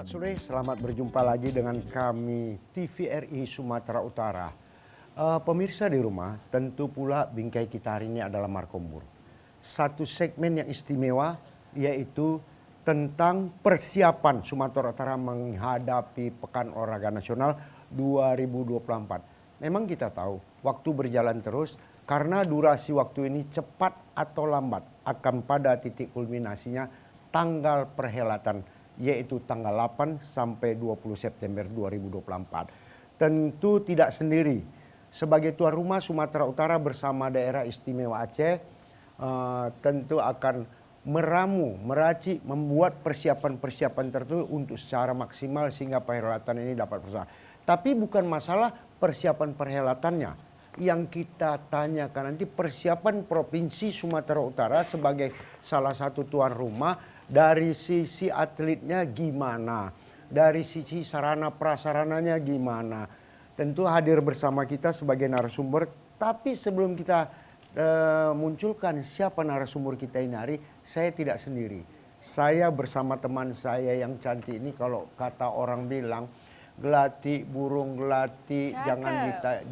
Selamat sore, selamat berjumpa lagi dengan kami TVRI Sumatera Utara. Pemirsa di rumah, tentu pula bingkai kita hari ini adalah Markombur. Satu segmen yang istimewa yaitu tentang persiapan Sumatera Utara menghadapi Pekan Olahraga Nasional 2024. Memang kita tahu waktu berjalan terus karena durasi waktu ini cepat atau lambat akan pada titik kulminasinya tanggal perhelatan yaitu tanggal 8 sampai 20 September 2024. Tentu tidak sendiri. Sebagai tuan rumah Sumatera Utara bersama daerah istimewa Aceh tentu akan meracik, membuat persiapan-persiapan tertentu untuk secara maksimal sehingga perhelatan ini dapat berjalan. Tapi bukan masalah persiapan perhelatannya. Yang kita tanyakan nanti persiapan Provinsi Sumatera Utara sebagai salah satu tuan rumah dari sisi atletnya gimana, dari sisi sarana prasarananya gimana. Tentu hadir bersama kita sebagai narasumber, tapi sebelum kita munculkan siapa narasumber kita ini hari, saya tidak sendiri. Saya bersama teman saya yang cantik ini, kalau kata orang bilang, gelati burung gelati,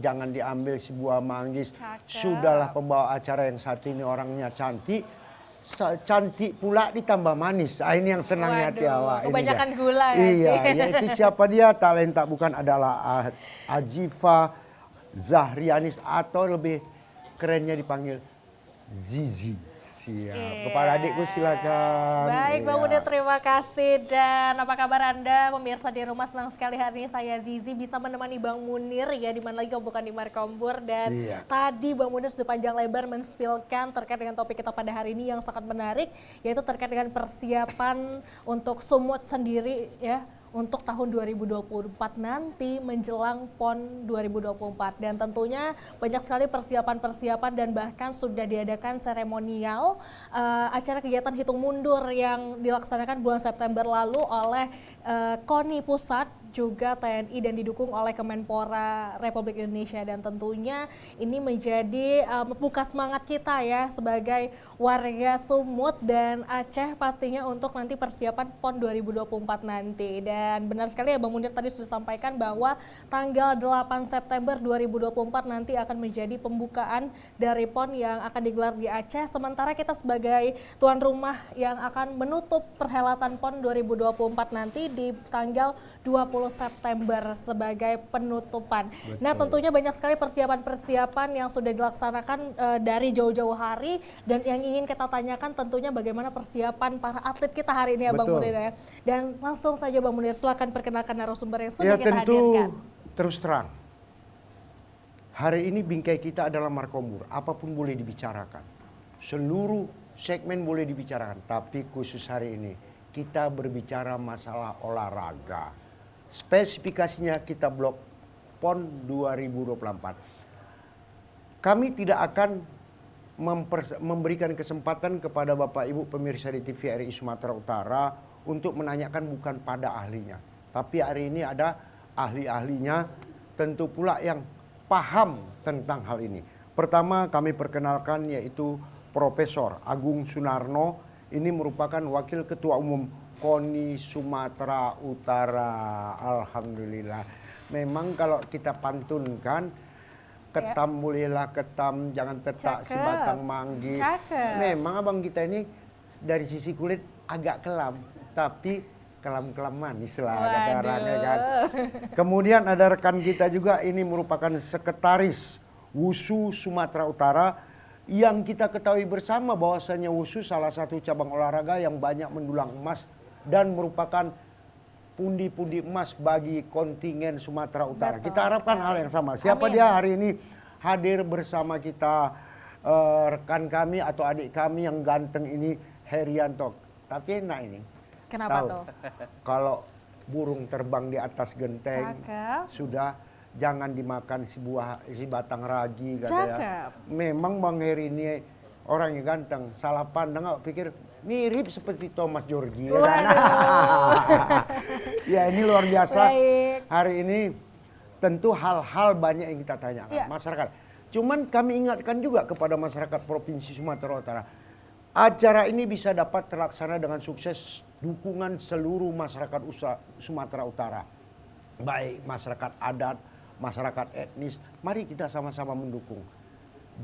jangan diambil sebuah manggis. Sudahlah pembawa acara yang satu ini orangnya cantik, cantik pula ditambah manis. Ini yang senangnya hati awak. Kebanyakan gula ya. Iya, yaitu siapa dia? Talenta bukan adalah Ajifa Zahrianis atau lebih kerennya dipanggil Zizi. Siap. Kepada adikku silakan. Baik Bang Munir, terima kasih. Dan apa kabar Anda pemirsa di rumah? Senang sekali hari ini saya Zizi bisa menemani Bang Munir ya, di mana lagi kalau bukan di Markombur. Dan tadi Bang Munir sudah panjang lebar men-spillkan terkait dengan topik kita pada hari ini yang sangat menarik, yaitu terkait dengan persiapan untuk Sumut sendiri ya, untuk tahun 2024 nanti menjelang PON 2024. Dan tentunya banyak sekali persiapan-persiapan dan bahkan sudah diadakan seremonial acara kegiatan hitung mundur yang dilaksanakan bulan September lalu oleh KONI Pusat, juga TNI dan didukung oleh Kemenpora Republik Indonesia. Dan tentunya ini menjadi membuka semangat kita ya sebagai warga Sumut dan Aceh pastinya untuk nanti persiapan PON 2024 nanti. Dan benar sekali ya Bang Munir tadi sudah sampaikan bahwa tanggal 8 September 2024 nanti akan menjadi pembukaan dari PON yang akan digelar di Aceh. Sementara kita sebagai tuan rumah yang akan menutup perhelatan PON 2024 nanti di tanggal 20 September sebagai penutupan. Betul. Nah tentunya banyak sekali persiapan-persiapan yang sudah dilaksanakan dari jauh-jauh hari, dan yang ingin kita tanyakan tentunya bagaimana persiapan para atlet kita hari ini ya Bang Munir ya. Dan langsung saja Bang Munir, silakan perkenalkan narasumber yang sudah kita hadirkan. Terus terang, hari ini bingkai kita adalah Markombur, apapun boleh dibicarakan. Seluruh segmen boleh dibicarakan, tapi khusus hari ini kita berbicara masalah olahraga. Spesifikasinya kita blok PON 2024. Kami tidak akan memberikan kesempatan kepada Bapak Ibu pemirsa di TVRI Sumatera Utara untuk menanyakan bukan pada ahlinya. Tapi hari ini ada ahli-ahlinya tentu pula yang paham tentang hal ini. Pertama kami perkenalkan yaitu Profesor Agung Sunarno. Ini merupakan Wakil Ketua Umum KONI Sumatera Utara. Alhamdulillah. Memang kalau kita pantunkan, ketam bolehlah ketam, jangan tetak sebatang manggis. Memang abang kita ini dari sisi kulit agak kelam, tapi kelam-kelam manis lah kata orangnya kan. Kemudian ada rekan kita juga, ini merupakan Sekretaris WUSU Sumatera Utara, yang kita ketahui bersama bahwasanya WUSU salah satu cabang olahraga yang banyak mendulang emas dan merupakan pundi-pundi emas bagi kontingen Sumatera Utara. Betul. Kita harapkan hal yang sama. Siapa dia hari ini hadir bersama kita, rekan kami atau adik kami yang ganteng ini, Herianto. Tapi enak ini. Kenapa tuh? Kalau burung terbang di atas genteng, sudah jangan dimakan si batang ragi katanya. Memang Bang Heri ini orang yang ganteng, salah pandang, pikir mirip seperti Thomas Georgi. Ya ini luar biasa. Baik. Hari ini tentu hal-hal banyak yang kita tanyakan masyarakat. Cuman kami ingatkan juga kepada masyarakat Provinsi Sumatera Utara, Acara ini bisa dapat terlaksana dengan sukses dukungan seluruh masyarakat Sumatera Utara. Baik masyarakat adat, masyarakat etnis, mari kita sama-sama mendukung.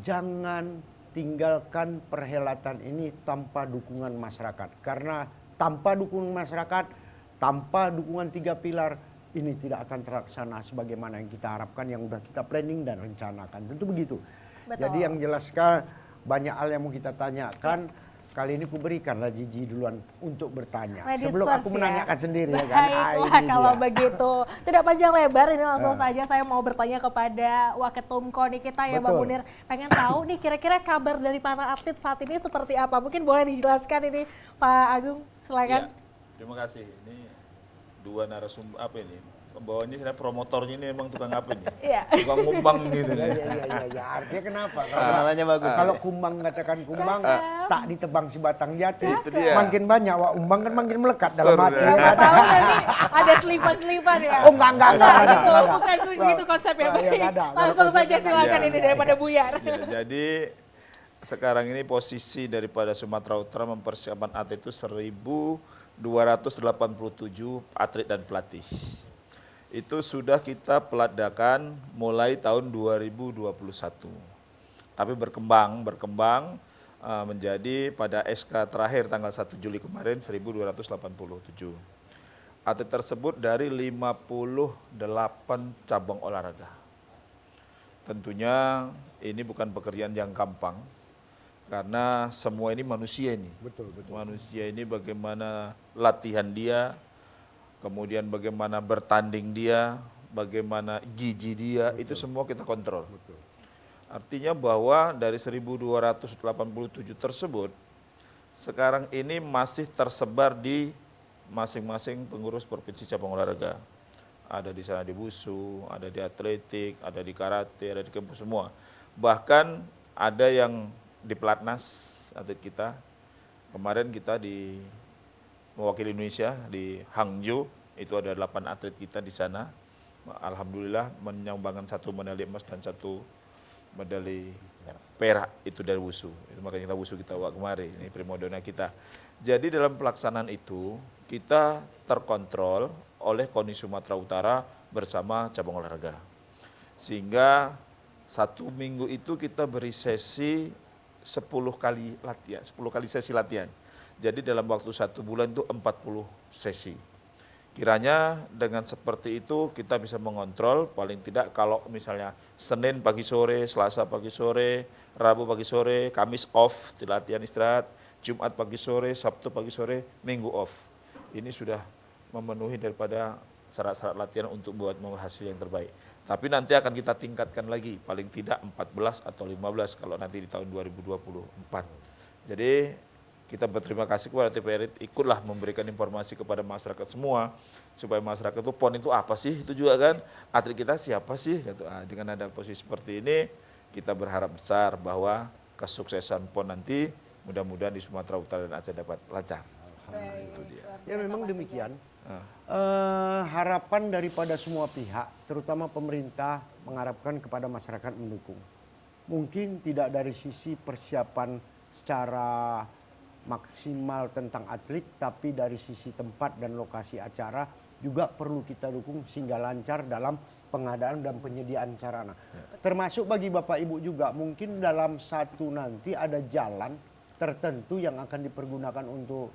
Jangan tinggalkan perhelatan ini tanpa dukungan masyarakat. Karena tanpa dukungan masyarakat, tanpa dukungan 3 pilar, ini tidak akan terlaksana sebagaimana yang kita harapkan, yang sudah kita planning dan rencanakan. Tentu begitu. Betul. Jadi yang jelaskan banyak hal yang mau kita tanyakan. Kali ini aku berikanlah Gigi duluan untuk bertanya. Ladies sebelum first aku menanyakan sendiri ya kan. Baiklah kalau begitu. Tidak panjang lebar, ini langsung Ah. saja saya mau bertanya kepada Waketum KONI kita ya Bang Betul. Munir. Pengen tahu nih kira-kira kabar dari para atlet saat ini seperti apa? Mungkin boleh dijelaskan ini Pak Agung, silakan. Iya, terima kasih. Ini dua narasumber apa ini? Pembawanya sebenarnya promotornya ini emang tukang apa ini? Iya. Tukang mumbang gitu nih. Iya. Artinya kenapa? Kenalannya bagus. Kalau kumbang katakan kumbang, Cakep. tak ditebang si batang jati. Itu dia. Makin banyak wak umbang kan makin melekat dalam Sur, hati. ya. Nggak tahu nanti ada selipan-selipan ya. Oh enggak ada. Bukan gitu konsepnya. Iya, Baik. nggak ada. Langsung Kalau saja konsepnya silakan nggak ini ada. daripada buyar. Ya, jadi sekarang ini posisi daripada Sumatera Utara mempersiapkan atlet itu 1.287 atlet dan pelatih. Itu sudah kita peladakan mulai tahun 2021. Tapi berkembang menjadi pada SK terakhir tanggal 1 Juli kemarin 1.287. Atlet tersebut dari 58 cabang olahraga. Tentunya ini bukan pekerjaan yang gampang karena semua ini manusia ini. Betul. Manusia ini bagaimana latihan dia, kemudian bagaimana bertanding dia, bagaimana gigi dia, itu semua kita kontrol. Artinya bahwa dari 1.287 tersebut, sekarang ini masih tersebar di masing-masing pengurus provinsi cabang olahraga. Ada di sana di wusu, ada di atletik, ada di karate, ada di kempu semua. Bahkan ada yang di pelatnas atlet kita. Kemarin kita mewakili Indonesia di Hangzhou, itu ada 8 atlet kita di sana. Alhamdulillah menyumbangkan 1 medali emas dan 1 medali perak itu dari wusu. Itu makanya kita wusu kita bawa kemari, ini primadona kita. Jadi dalam pelaksanaan itu kita terkontrol oleh KONI Sumatera Utara bersama cabang olahraga. Sehingga 1 minggu itu kita beri sesi 10 kali latihan, 10 kali sesi latihan. Jadi dalam waktu 1 bulan itu 40 sesi. Kiranya dengan seperti itu kita bisa mengontrol, paling tidak kalau misalnya Senin pagi sore, Selasa pagi sore, Rabu pagi sore, Kamis off, di latihan istirahat, Jumat pagi sore, Sabtu pagi sore, Minggu off. Ini sudah memenuhi daripada syarat-syarat latihan untuk buat hasil yang terbaik. Tapi nanti akan kita tingkatkan lagi, paling tidak 14 atau 15 kalau nanti di tahun 2024. Jadi kita berterima kasih kepada TPRI, ikutlah memberikan informasi kepada masyarakat semua, supaya masyarakat itu PON itu apa sih, itu juga kan, atlet kita siapa sih, gitu. Dengan ada posisi seperti ini, kita berharap besar bahwa kesuksesan PON nanti mudah-mudahan di Sumatera Utara dan Aceh dapat lancar. Itu dia. Ya memang demikian. Harapan daripada semua pihak, terutama pemerintah, mengharapkan kepada masyarakat mendukung. Mungkin tidak dari sisi persiapan secara maksimal tentang atlet, tapi dari sisi tempat dan lokasi acara juga perlu kita dukung sehingga lancar dalam pengadaan dan penyediaan sarana. Termasuk bagi Bapak Ibu juga, mungkin dalam satu nanti ada jalan tertentu yang akan dipergunakan untuk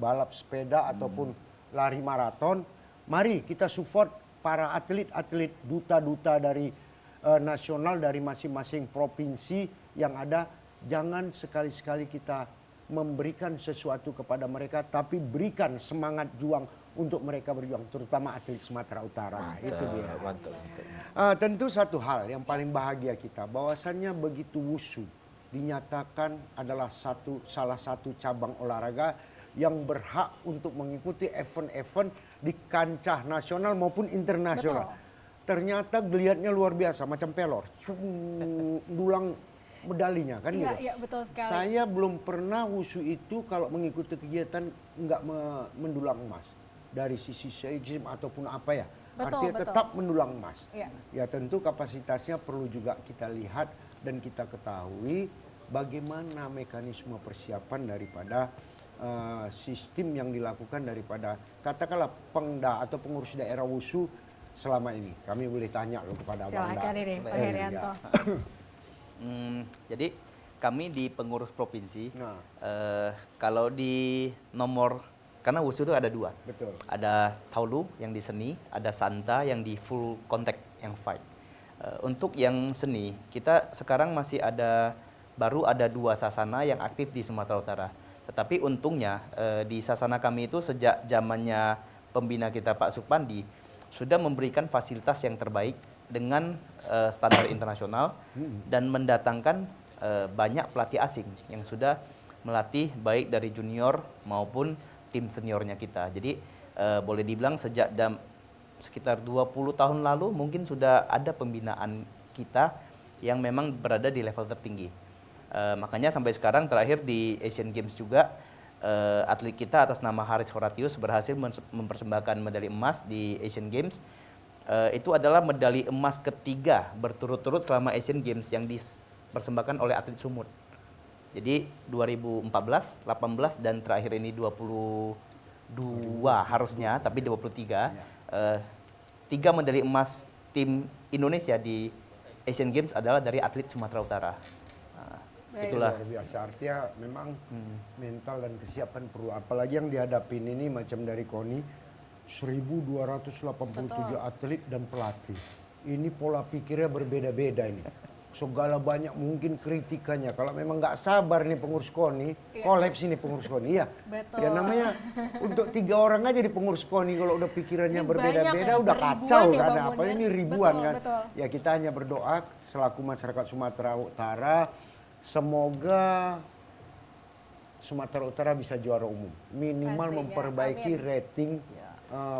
balap sepeda ataupun lari maraton. Mari kita support para atlet-atlet, duta-duta dari nasional dari masing-masing provinsi yang ada. Jangan sekali-sekali kita memberikan sesuatu kepada mereka, tapi berikan semangat juang untuk mereka berjuang, terutama atlet Sumatera Utara. Itu dia. Mantap. Tentu satu hal yang paling bahagia kita, bahwasannya begitu wusu dinyatakan adalah salah satu cabang olahraga yang berhak untuk mengikuti event-event di kancah nasional maupun internasional. Betul. Ternyata geliatnya luar biasa, macam pelor, dulang medalinya kan gitu. Iya, betul sekali. Saya belum pernah wusu itu kalau mengikuti kegiatan nggak mendulang emas dari sisi seizim ataupun apa ya. Betul, Artinya betul. tetap mendulang emas. Iya. Ya tentu kapasitasnya perlu juga kita lihat dan kita ketahui bagaimana mekanisme persiapan daripada sistem yang dilakukan daripada katakanlah Pengda atau pengurus daerah WUSU selama ini. Kami boleh tanya loh kepada Abang Silakan ini Pak Herianto. Jadi kami di pengurus provinsi, Nah. kalau di nomor, karena WUSU itu ada 2. Betul. Ada Taulu yang di seni, ada Santa yang di full contact, yang fight. Untuk yang seni, kita sekarang masih baru ada 2 sasana yang aktif di Sumatera Utara. Tetapi untungnya di sasana kami itu sejak zamannya pembina kita Pak Supandi, sudah memberikan fasilitas yang terbaik dengan standar internasional dan mendatangkan banyak pelatih asing yang sudah melatih baik dari junior maupun tim seniornya kita. Jadi boleh dibilang sejak sekitar 20 tahun lalu mungkin sudah ada pembinaan kita yang memang berada di level tertinggi. Makanya sampai sekarang terakhir di Asian Games juga atlet kita atas nama Haris Horatius berhasil mempersembahkan medali emas di Asian Games. Itu adalah medali emas ketiga berturut-turut selama Asian Games yang dipersembahkan oleh atlet Sumut. Jadi 2014, 18 dan terakhir ini 22 harusnya, tapi 23. 3 medali emas tim Indonesia di Asian Games adalah dari atlet Sumatera Utara. Itulah. Luar biasa, artinya memang mental dan kesiapan perlu. Apalagi yang dihadapin ini macam dari KONI 1287 atlet dan pelatih. Ini pola pikirnya berbeda-beda ini. Segala banyak mungkin kritikannya. Kalau memang nggak sabar nih pengurus KONI, kolaps ini pengurus KONI ya. Betul. Ya namanya untuk 3 orang aja di pengurus KONI kalau udah pikirannya Ini berbeda-beda banyak ya, udah ribuan kacau ya, kan. Bang Apa Munir. ini ribuan Betul, kan. betul. Ya kita hanya berdoa selaku masyarakat Sumatera Utara semoga Sumatera Utara bisa juara umum. Minimal Pastinya, memperbaiki amin. rating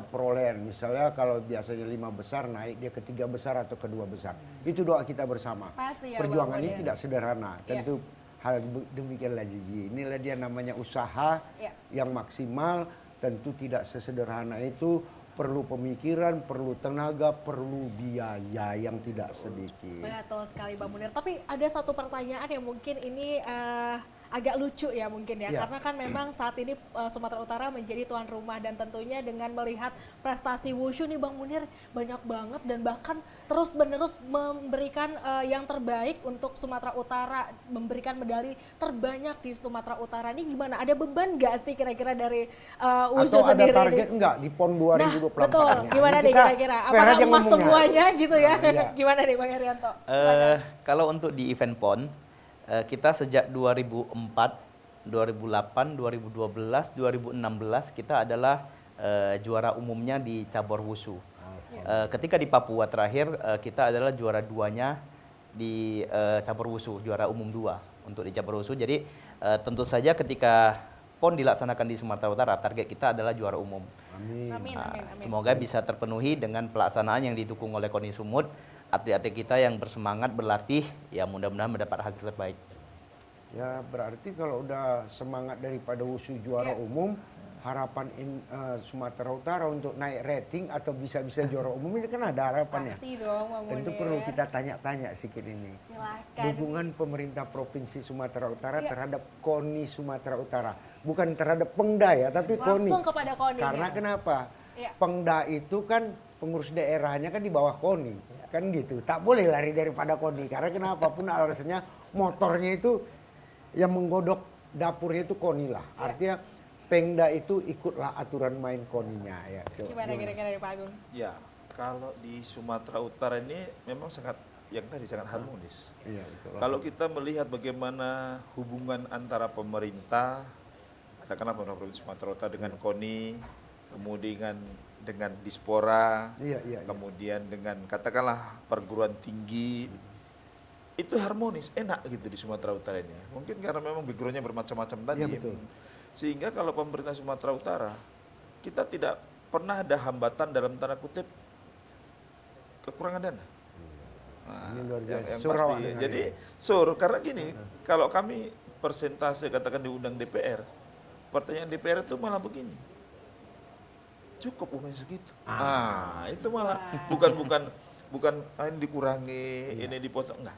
perolehan. Misalnya kalau biasanya 5 besar naik dia ke 3 besar atau ke 2 besar. Itu doa kita bersama. Pasti ya, Perjuangan Bang ini Munir. tidak sederhana. Iya. Tentu hal demikianlah Zizi. Inilah dia namanya usaha Iya. yang maksimal. Tentu tidak sesederhana itu. Perlu pemikiran, perlu tenaga, perlu biaya yang tidak sedikit. Betul sekali Bang Munir. Tapi ada satu pertanyaan yang mungkin ini agak lucu ya mungkin ya. Ya. Karena kan memang saat ini Sumatera Utara menjadi tuan rumah dan tentunya dengan melihat prestasi wushu nih Bang Munir banyak banget dan bahkan terus-menerus memberikan yang terbaik untuk Sumatera Utara, memberikan medali terbanyak di Sumatera Utara. Ini gimana? Ada beban nggak sih kira-kira dari wushu Atau ada sendiri? target enggak di PON 2024? Nah, betul. Gimana Ini nih kita kira-kira? fair Apakah aja emas ngomongnya. semuanya gitu ya? Nah, iya. Gimana nih Bang Herianto? Silakan. Kalau untuk di event PON, kita sejak 2004, 2008, 2012, 2016 kita adalah juara umumnya di cabur wushu. Ketika di Papua terakhir kita adalah juara 2-nya di cabur wushu, juara umum 2 untuk di cabur wushu. Jadi tentu saja ketika PON dilaksanakan di Sumatera Utara, target kita adalah juara umum. Amin, amin, amin. Semoga bisa terpenuhi dengan pelaksanaan yang didukung oleh KONI Sumut. Atlet-atlet kita yang bersemangat berlatih, ya mudah-mudahan mendapat hasil terbaik. Ya berarti kalau udah semangat daripada wushu juara umum, harapan Sumatera Utara untuk naik rating atau bisa-bisa juara umum ini kan ada harapannya. Pasti dong Bang Munir. Tentu perlu kita tanya-tanya sedikit ini. Silakan. Dukungan pemerintah Provinsi Sumatera Utara terhadap KONI Sumatera Utara. Bukan terhadap Pengda ya, tapi KONI. Langsung kepada KONI. Karena kenapa? Iya. Pengda itu kan pengurus daerahnya kan di bawah KONI. Kan gitu. Tak boleh lari daripada KONI. Karena kenapa pun alasannya motornya itu yang menggodok dapurnya itu KONI lah. Artinya Pengda itu ikutlah aturan main KONI-nya ya. Gimana kira-kira dari Pak Agung? Ya, kalau di Sumatera Utara ini memang sangat sangat harmonis. Iya, betul. Kalau kita melihat bagaimana hubungan antara pemerintah, katakanlah pemerintah Provinsi Sumatera Utara dengan KONI, kemudian dengan Dispora, Iya. kemudian dengan katakanlah perguruan tinggi, itu harmonis, enak gitu di Sumatera Utara ini. Mungkin karena memang backgroundnya bermacam-macam tadi. Iya, betul. Sehingga kalau pemerintah Sumatera Utara, kita tidak pernah ada hambatan dalam tanda kutip kekurangan dana. Nah, Ini luar biasa. yang Surau pasti. dengan Jadi ini. karena gini, kalau kami persentase katakan diundang DPR, pertanyaan DPR itu malah begini. Cukup uangnya segitu. Itu malah bukan ini dikurangi, ini dipotong, enggak.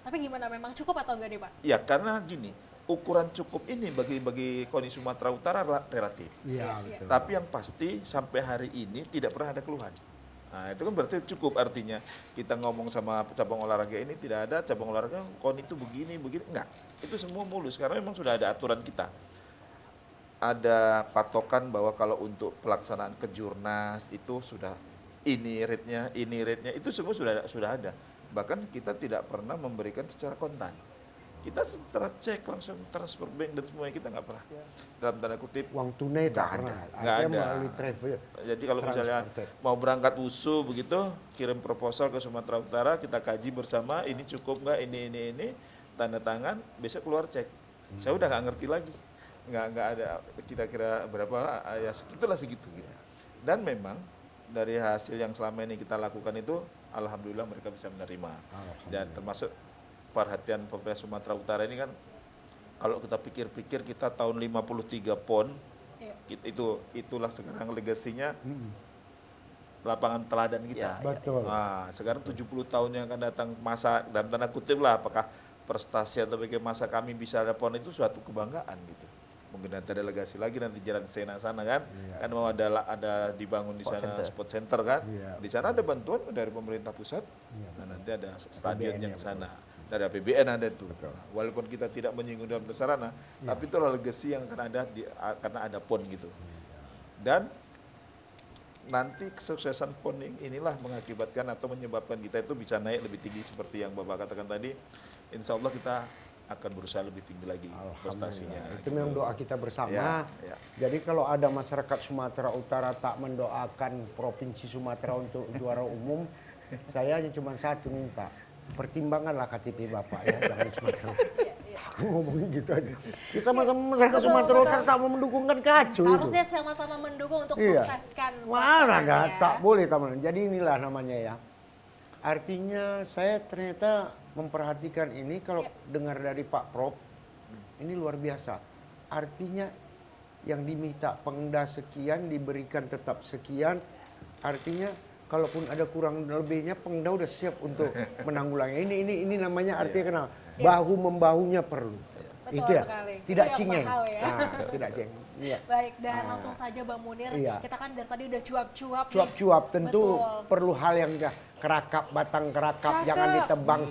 Tapi gimana, memang cukup atau enggak nih Pak? Ya karena gini, ukuran cukup ini bagi KONI Sumatera Utara relatif. Iya, Iya. betul. Tapi yang pasti sampai hari ini tidak pernah ada keluhan. Nah itu kan berarti cukup, artinya kita ngomong sama cabang olahraga ini tidak ada cabang olahraga KONI itu begini, enggak. Itu semua mulus karena memang sudah ada aturan kita. Ada patokan bahwa kalau untuk pelaksanaan kejurnas itu sudah ini rate-nya, itu semua sudah ada. Bahkan kita tidak pernah memberikan secara kontan. Kita secara cek langsung transfer bank dan semuanya, kita nggak pernah dalam tanda kutip Uang tunai nggak tak ada, pernah. nggak Artinya ada. melalui travel. Jadi kalau misalnya transported. mau berangkat USU begitu, kirim proposal ke Sumatera Utara, kita kaji bersama, ini cukup nggak, ini, tanda tangan, besok keluar cek. Saya udah nggak ngerti lagi, nggak ada kira-kira berapa, ya segitulah segitu. Gitu. Dan memang dari hasil yang selama ini kita lakukan itu, alhamdulillah mereka bisa menerima. Dan termasuk perhatian pemerintah Sumatera Utara ini kan, kalau kita pikir-pikir kita tahun 53 PON, Iya. itulah sekarang legasinya lapangan teladan kita. Ya, Betul. Nah, sekarang 70 tahun yang akan datang, masa dalam tanda kutip lah, apakah prestasi atau bagaimana masa kami bisa ada PON itu suatu kebanggaan gitu. Mungkin nanti ada legasi lagi, nanti Jalan Sena sana kan, kan mau ada dibangun di Sport sana center. sport center kan, Iya. di sana ada bantuan dari pemerintah pusat, nah nanti ada stadionnya APBN-nya, ke sana, dari APBN ada tuh. Nah, walaupun kita tidak menyinggung dalam sarana, tapi itulah legasi yang akan ada karena ada PON gitu. Dan nanti kesuksesan PON inilah mengakibatkan atau menyebabkan kita itu bisa naik lebih tinggi seperti yang Bapak katakan tadi. Insya Allah kita akan berusaha lebih tinggi lagi prestasinya. Itu memang doa kita bersama. Ya. Jadi kalau ada masyarakat Sumatera Utara tak mendoakan Provinsi Sumatera untuk juara umum, saya hanya cuma satu minta, pertimbanganlah KTP Bapak ya, jangan Sumatera. Aku ngomongin gitu aja. Ya, sama-sama masyarakat Sumatera Utara tak mau mendukung kan kacau itu. Harusnya sama-sama mendukung untuk Iya. sukseskan Mana pelaksanaannya. ada, tak boleh teman. Jadi inilah namanya ya. Artinya saya ternyata memperhatikan ini kalau dengar dari Pak Prof, ini luar biasa. Artinya yang diminta Pengda sekian diberikan tetap sekian. Artinya kalaupun ada kurang lebihnya Pengda udah siap untuk menanggulangi. Ini namanya artinya kenal. Bahu membahunya perlu. Betul Itu ya. sekali. Tidak Itu yang cengeng. mahal ya. Nah, tidak cengeng. Iya. Baik, dan langsung saja Bang Munir, Iya. kita kan dari tadi udah cuap-cuap nih. Cuap-cuap tentu Betul. perlu hal yang kerakap, batang kerakap, Cakep. jangan ditebang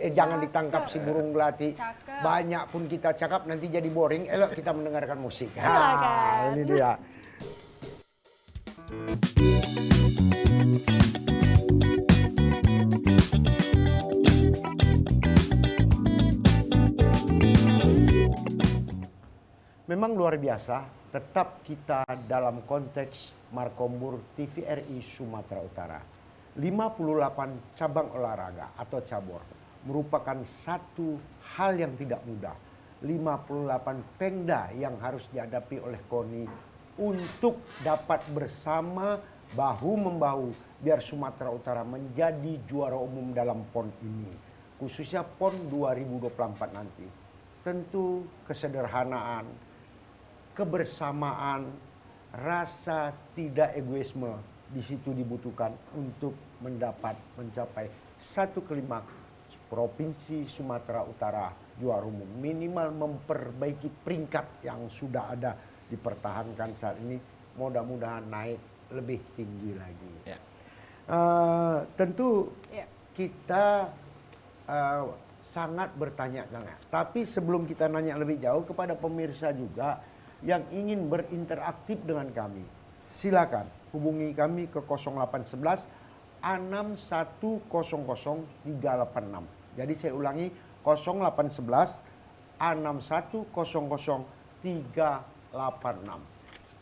jangan ditangkap si burung belati. Cakep. Banyak pun kita cakap nanti jadi boring, elok kita mendengarkan musik. Silakan. Ini dia. Memang luar biasa, tetap kita dalam konteks Markombur TVRI Sumatera Utara. 58 cabang olahraga atau cabur merupakan satu hal yang tidak mudah. 58 pengda yang harus dihadapi oleh KONI untuk dapat bersama bahu-membahu biar Sumatera Utara menjadi juara umum dalam PON ini. Khususnya PON 2024 nanti. Tentu kesederhanaan, kebersamaan, rasa tidak egoisme di situ dibutuhkan untuk mencapai satu klimaks Provinsi Sumatera Utara juara umum, minimal memperbaiki peringkat yang sudah ada dipertahankan saat ini, mudah-mudahan naik lebih tinggi lagi. Ya. Tentu Iya. kita sangat bertanya-tanya. Tapi sebelum kita nanya lebih jauh kepada pemirsa juga yang ingin berinteraktif dengan kami, silakan hubungi kami ke 0811 6100 386. Jadi saya ulangi 0811 6100 386.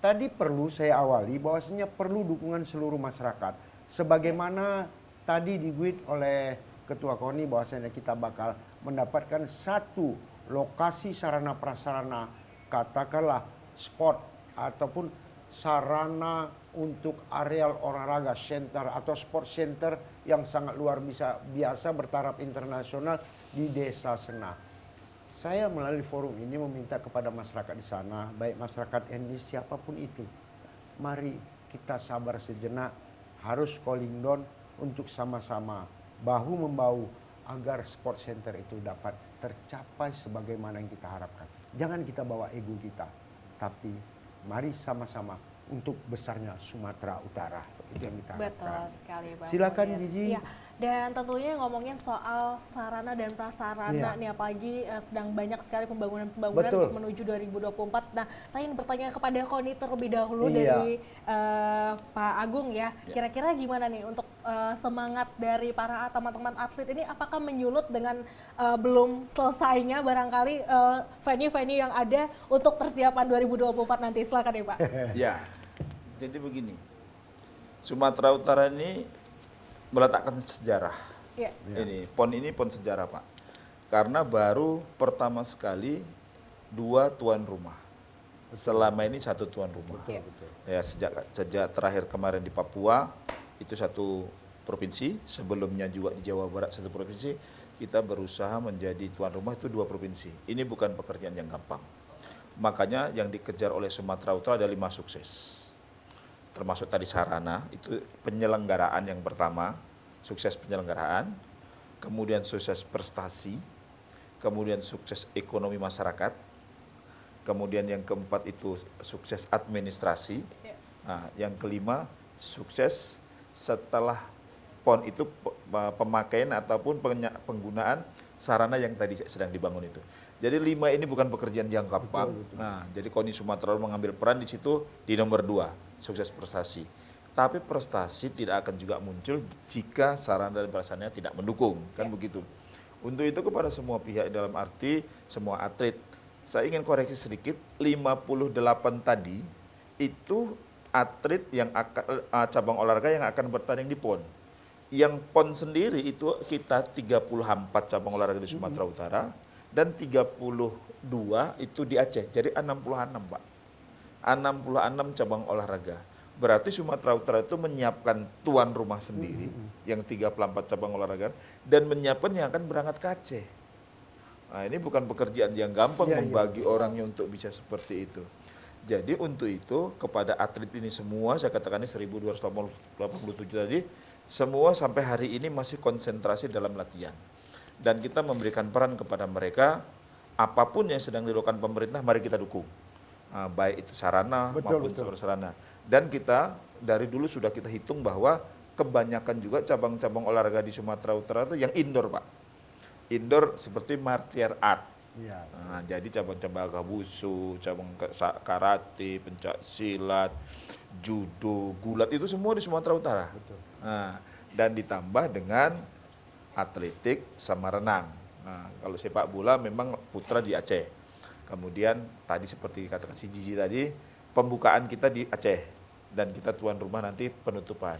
Tadi perlu saya awali bahwasanya perlu dukungan seluruh masyarakat. Sebagaimana tadi diguit oleh Ketua KONI bahwasanya kita bakal mendapatkan satu lokasi sarana prasarana, katakanlah sport ataupun sarana untuk areal olahraga center atau sport center yang sangat luar biasa bertaraf internasional di Desa Sena. Saya melalui forum ini meminta kepada masyarakat di sana, baik masyarakat NG siapapun itu, mari kita sabar sejenak, harus calling down untuk sama-sama bahu membahu agar sport center itu dapat tercapai sebagaimana yang kita harapkan. Jangan kita bawa ego kita, tapi mari sama-sama untuk besarnya Sumatera Utara. Itu yang kita harapkan. Betul sekali Bang Silakan Munir. Gigi. Iya. Dan tentunya ngomongin soal sarana dan prasarana nih, apalagi sedang banyak sekali pembangunan Betul. untuk menuju 2024. Nah, saya ingin bertanya kepada Koni terlebih dahulu Iya. dari Pak Agung ya. Kira-kira gimana nih untuk semangat dari para teman-teman atlet ini, apakah menyulut dengan belum selesainya barangkali venue-venue yang ada untuk persiapan 2024 nanti? Silakan ya Pak. Ya, jadi begini, Sumatera Utara ini meletakkan sejarah. Iya. Ini pon sejarah Pak. Karena baru pertama sekali 2 tuan rumah. Selama ini 1 tuan rumah. Ya, sejak terakhir kemarin di Papua itu 1 provinsi, sebelumnya juga di Jawa Barat 1 provinsi, kita berusaha menjadi tuan rumah itu 2 provinsi. Ini bukan pekerjaan yang gampang. Makanya yang dikejar oleh Sumatera Utara ada 5 sukses. Termasuk tadi sarana, itu penyelenggaraan yang pertama, sukses penyelenggaraan, kemudian sukses prestasi, kemudian sukses ekonomi masyarakat, kemudian yang keempat itu sukses administrasi, nah, yang kelima sukses setelah PON itu pemakaian ataupun penggunaan sarana yang tadi sedang dibangun itu. Jadi 5 ini bukan pekerjaan yang gampang. Nah, jadi KONI Sumatera mengambil peran di situ di nomor 2, sukses prestasi. Tapi prestasi tidak akan juga muncul jika sarana dan prasarananya tidak mendukung, kan begitu. Untuk itu kepada semua pihak dalam arti semua atlet, saya ingin koreksi sedikit, 58 tadi itu atlet yang akan cabang olahraga yang akan bertanding di PON. Yang PON sendiri itu kita 34 cabang olahraga di Sumatera Utara dan 32 itu di Aceh. Jadi 66, Pak. 66 cabang olahraga. Berarti Sumatera Utara itu menyiapkan tuan rumah sendiri yang 34 cabang olahraga dan menyiapkan yang akan berangkat ke Aceh. Nah, ini bukan pekerjaan yang gampang membagi orangnya untuk bisa seperti itu. Jadi untuk itu kepada atlet ini semua, saya katakan ini 1287 tadi, semua sampai hari ini masih konsentrasi dalam latihan. Dan kita memberikan peran kepada mereka, apapun yang sedang dilakukan pemerintah, mari kita dukung. Nah, baik itu sarana maupun sarana. Dan kita dari dulu sudah kita hitung bahwa kebanyakan juga cabang-cabang olahraga di Sumatera Utara itu yang indoor, Pak. Indoor seperti martial art. Nah, jadi cabang-cabang wusu, cabang karate, pencak silat, judo, gulat itu semua di Sumatera Utara. Nah, dan ditambah dengan atletik sama renang. Nah, kalau sepak bola memang putra di Aceh. Kemudian tadi seperti katakan si Gigi tadi, pembukaan kita di Aceh dan kita tuan rumah nanti penutupan.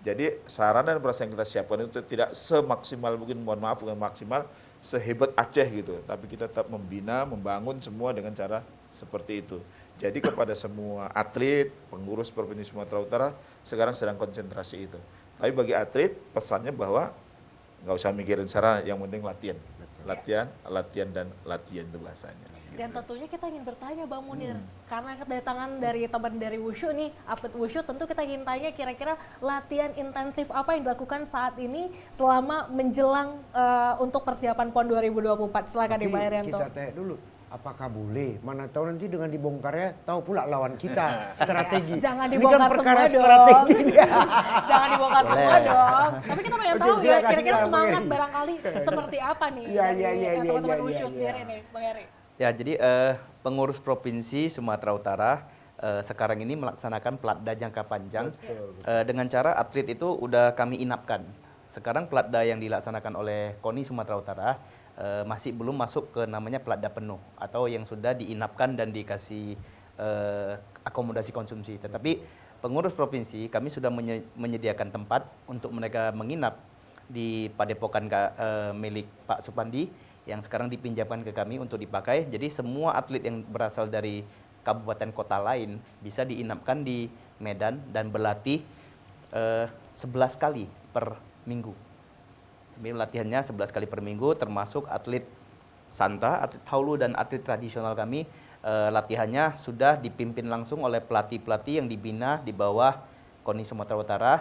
Jadi sarana dan prasarana yang kita siapkan itu tidak semaksimal mungkin, mohon maaf bukan maksimal sehebat Aceh gitu, tapi kita tetap membina, membangun semua dengan cara seperti itu. Jadi kepada semua atlet, pengurus Provinsi Sumatera Utara sekarang sedang konsentrasi itu. Tapi bagi atlet pesannya bahwa nggak usah mikirin sarana, yang penting latihan. Latihan dan latihan itu bahasanya. Dan tentunya kita ingin bertanya Bang Munir, karena kedatangan dari teman dari Wushu nih, atlet Wushu, tentu kita ingin tanya kira-kira latihan intensif apa yang dilakukan saat ini selama menjelang untuk persiapan PON 2024. Silakan nih Pak Herianto. Kita tanya dulu, apakah boleh? Mana tahu nanti dengan dibongkarnya tahu pula lawan kita strategi. Jangan Ini dibongkar kan perkara semua strategi. Jangan dibongkar semua dong. Tapi kita pengen tahu ya silakan, kira-kira silakan, semangat Bang Heri. barangkali seperti apa nih dari teman-teman Wushu sendiri nih Bang Heri. Ya, jadi pengurus Provinsi Sumatera Utara sekarang ini melaksanakan pelatda jangka panjang dengan cara atlet itu udah kami inapkan. Sekarang pelatda yang dilaksanakan oleh KONI Sumatera Utara masih belum masuk ke namanya pelatda penuh atau yang sudah diinapkan dan dikasih akomodasi konsumsi. Tetapi pengurus provinsi kami sudah menyediakan tempat untuk mereka menginap di padepokan milik Pak Supandi yang sekarang dipinjamkan ke kami untuk dipakai. Jadi semua atlet yang berasal dari kabupaten kota lain bisa diinapkan di Medan dan berlatih 11 kali per minggu. Jadi latihannya 11 kali per minggu, termasuk atlet Santa, atlet Taulu dan atlet tradisional kami. Latihannya sudah dipimpin langsung oleh pelatih-pelatih yang dibina di bawah KONI Sumatera Utara.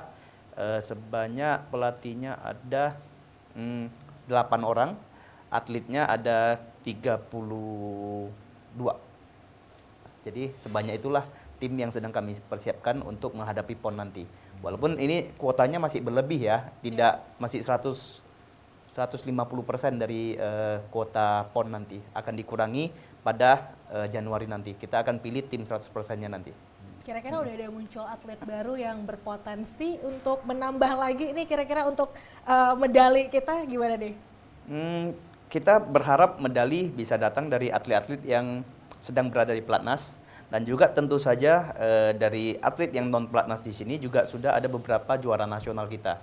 Sebanyak pelatihnya ada 8 orang, atletnya ada 32. Jadi sebanyak itulah tim yang sedang kami persiapkan untuk menghadapi PON nanti. Walaupun ini kuotanya masih berlebih ya, tidak masih 150% dari kuota PON nanti. Akan dikurangi pada Januari nanti. Kita akan pilih tim 100%-nya nanti. Kira-kira udah ada muncul atlet baru yang berpotensi untuk menambah lagi ini kira-kira untuk medali kita gimana deh? Kita berharap medali bisa datang dari atlet-atlet yang sedang berada di pelatnas, dan juga tentu saja dari atlet yang non pelatnas di sini juga sudah ada beberapa juara nasional kita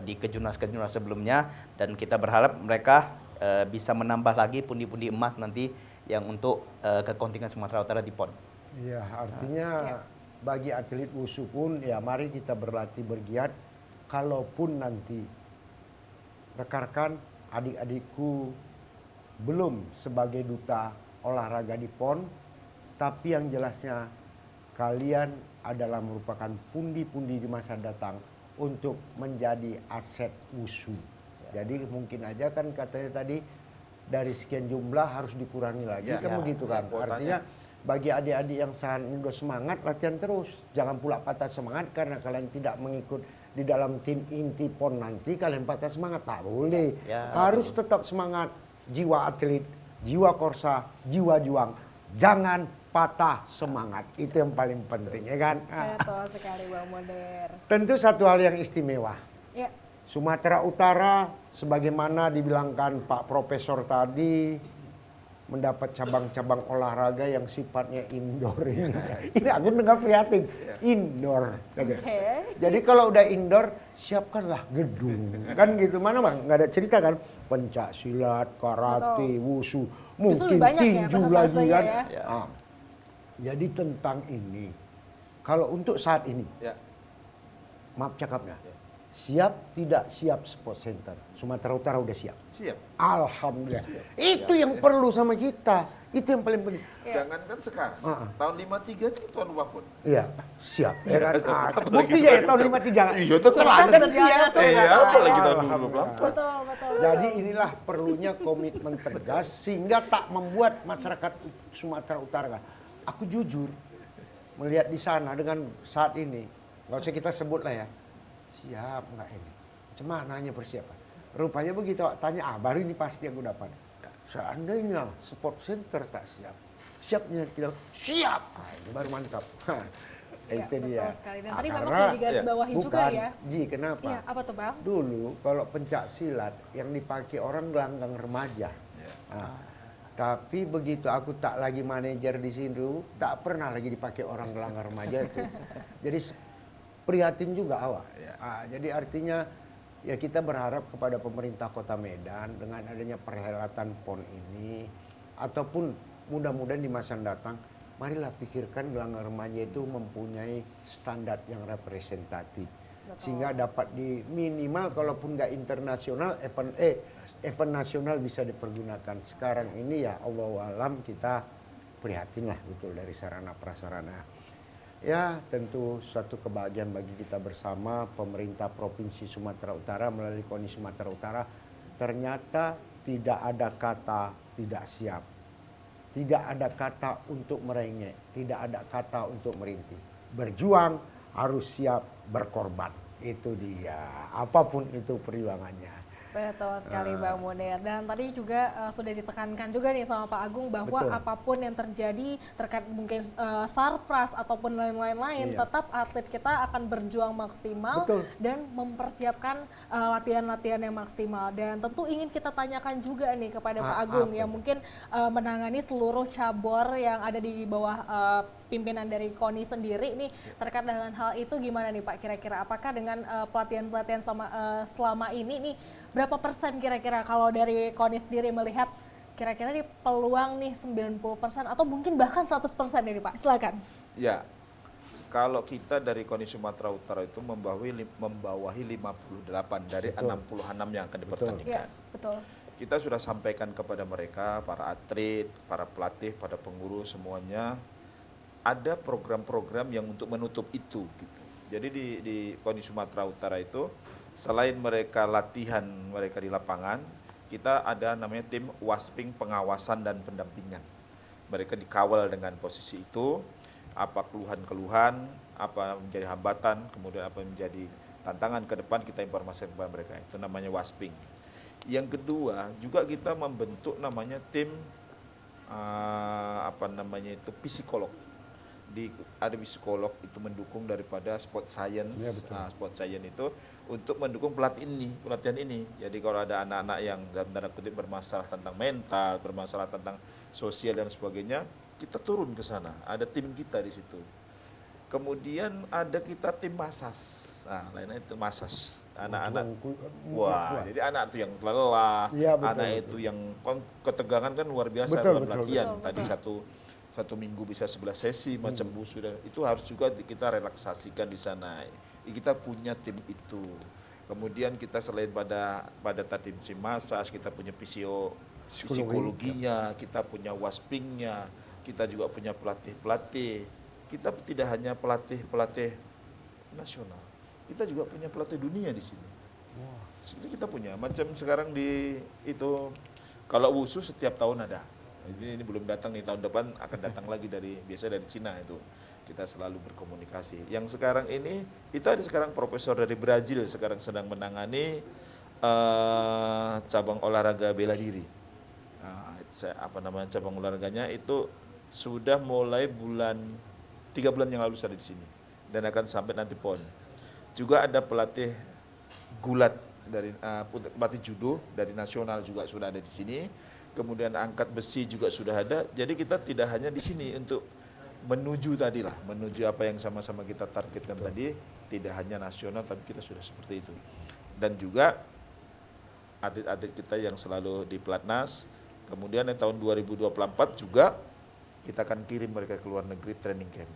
di kejurnas-kejurnas sebelumnya, dan kita berharap mereka bisa menambah lagi pundi-pundi emas nanti yang untuk ke kontingen Sumatera Utara di PON. Iya, artinya bagi atlet wushu pun ya mari kita berlatih bergiat. Kalaupun nanti rekan-rekan adik-adikku belum sebagai duta olahraga di PON, tapi yang jelasnya kalian adalah merupakan pundi-pundi di masa datang untuk menjadi aset wushu. Jadi mungkin aja kan katanya tadi dari sekian jumlah harus dikurangi lagi, kan begitu kan. Artinya bagi adik-adik yang saat ini udah semangat, latihan terus. Jangan pula patah semangat karena kalian tidak mengikut di dalam tim inti PON nanti, kalian patah semangat. Tak boleh. Harus tetap semangat. Jiwa atlet, jiwa korsa, jiwa juang. Jangan patah semangat. Itu yang paling penting, ya kan? Betul sekali Bang Munir. Tentu satu hal yang istimewa. Ya. Sumatera Utara, sebagaimana dibilangkan Pak Profesor tadi, mendapat cabang-cabang olahraga yang sifatnya indoor. Ini aku dengar prihatin, indoor. Jadi kalau udah indoor, siapkanlah gedung. Kan gitu, mana Bang? Nggak ada cerita kan? Pencak silat, karate, wushu, mungkin tinju lagi kan. Nah, jadi tentang ini, kalau untuk saat ini, maaf cakapnya, siap tidak siap sport center? Sumatera Utara udah siap. Siap. Alhamdulillah. Itu yang perlu sama kita. Itu yang paling penting. Jangankan sekarang. Tahun 53 itu tuan rumah PON. Iya, siap. Ya kan? Buktinya ya tahun 53. Iya, tetap kan siap. Iya, apalagi tahun 2024. Betul. Jadi inilah perlunya komitmen tegas sehingga tak membuat masyarakat Sumatera Utara. Aku jujur melihat di sana dengan saat ini, nggak usah kita sebut lah ya. Siap nggak ini? Cemananya persiapan. Rupanya begitu tanya, baru ini pasti aku dapat. Seandainya sport center tak siap, siapnya kita siap. Nah, ini baru mantap. Itu dia. Betul sekali. Dan tadi memang sudah digarisbawahi juga ya. Ji, kenapa? Iya, apa tuh Bang? Dulu kalau pencak silat yang dipakai orang gelanggang remaja. Nah, tapi begitu aku tak lagi manajer di sini, tak pernah lagi dipakai orang gelanggang remaja itu. Jadi prihatin juga awak. Jadi artinya ya kita berharap kepada pemerintah Kota Medan dengan adanya perhelatan PON ini, ataupun mudah-mudahan di masa datang, marilah pikirkan gelanggang remaja itu mempunyai standar yang representatif. Betul. Sehingga dapat di minimal kalaupun nggak internasional, event nasional bisa dipergunakan. Sekarang ini ya Allah alam kita prihatin lah betul dari sarana prasarana. Ya tentu suatu kebahagiaan bagi kita bersama pemerintah Provinsi Sumatera Utara melalui KONI Sumatera Utara. Ternyata tidak ada kata tidak siap. Tidak ada kata untuk merengek, tidak ada kata untuk merintih. Berjuang harus siap berkorban. Itu dia, apapun itu perjuangannya. Betul sekali Bang Munir. Dan tadi juga sudah ditekankan juga nih sama Pak Agung bahwa apapun yang terjadi terkait mungkin sarpras ataupun lain-lain, tetap atlet kita akan berjuang maksimal dan mempersiapkan latihan-latihan yang maksimal. Dan tentu ingin kita tanyakan juga nih kepada Pak Agung yang mungkin menangani seluruh cabur yang ada di bawah pimpinan dari KONI sendiri nih, terkait dengan hal itu gimana nih Pak kira-kira? Apakah dengan pelatihan-pelatihan selama ini nih berapa persen kira-kira kalau dari KONI sendiri melihat kira-kira di peluang nih 90% atau mungkin bahkan 100% nih Pak? Silakan. Ya, kalau kita dari KONI Sumatera Utara itu membawahi 58 dari 66 yang akan dipertandingkan. Betul. Kita sudah sampaikan kepada mereka, para atlet, para pelatih, para pengurus semuanya, ada program-program yang untuk menutup itu gitu. Jadi di KONI Sumatera Utara itu selain mereka latihan mereka di lapangan, kita ada namanya tim Wasping pengawasan dan pendampingan. Mereka dikawal dengan posisi itu, apa keluhan-keluhan, apa menjadi hambatan, kemudian apa menjadi tantangan ke depan kita informasikan kepada mereka. Itu namanya Wasping. Yang kedua, juga kita membentuk namanya tim psikolog. Ada psikolog itu mendukung daripada sport science. Ya, betul. Sport science itu untuk mendukung pelatihan ini. Jadi kalau ada anak-anak yang dalam tanda kutip bermasalah tentang mental, bermasalah tentang sosial dan sebagainya, kita turun ke sana. Ada tim kita di situ. Kemudian ada kita tim masas. Nah, lainnya itu masas. Anak-anak, wah, jadi anak itu yang lelah, Ya, betul, anak betul. itu yang ketegangan kan luar biasa Betul, dalam betul, latihan. betul. Tadi satu minggu bisa 11 sesi macam busu dan itu harus juga kita relaksasikan di sana. Kita punya tim itu. Kemudian kita selain pada tim masas, kita punya psikologinya, kita punya waspingnya, kita juga punya pelatih-pelatih. Kita tidak hanya pelatih nasional, kita juga punya pelatih dunia di sini. Jadi kita punya macam sekarang kalau wusu setiap tahun ada. Ini belum datang nih, tahun depan akan datang lagi dari Cina itu. Kita selalu berkomunikasi. Yang sekarang ini itu ada sekarang profesor dari Brazil sekarang sedang menangani cabang olahraga bela diri. Cabang olahraganya itu sudah mulai 3 bulan yang lalu ada di sini dan akan sampai nanti PON. Juga ada pelatih gulat dari pelatih judo dari nasional juga sudah ada di sini. Kemudian angkat besi juga sudah ada. Jadi kita tidak hanya di sini untuk menuju apa yang sama-sama kita targetkan tadi, tidak hanya nasional tapi kita sudah seperti itu. Dan juga atlet-atlet kita yang selalu di Platnas. Kemudian yang tahun 2024 juga kita akan kirim mereka ke luar negeri training camp.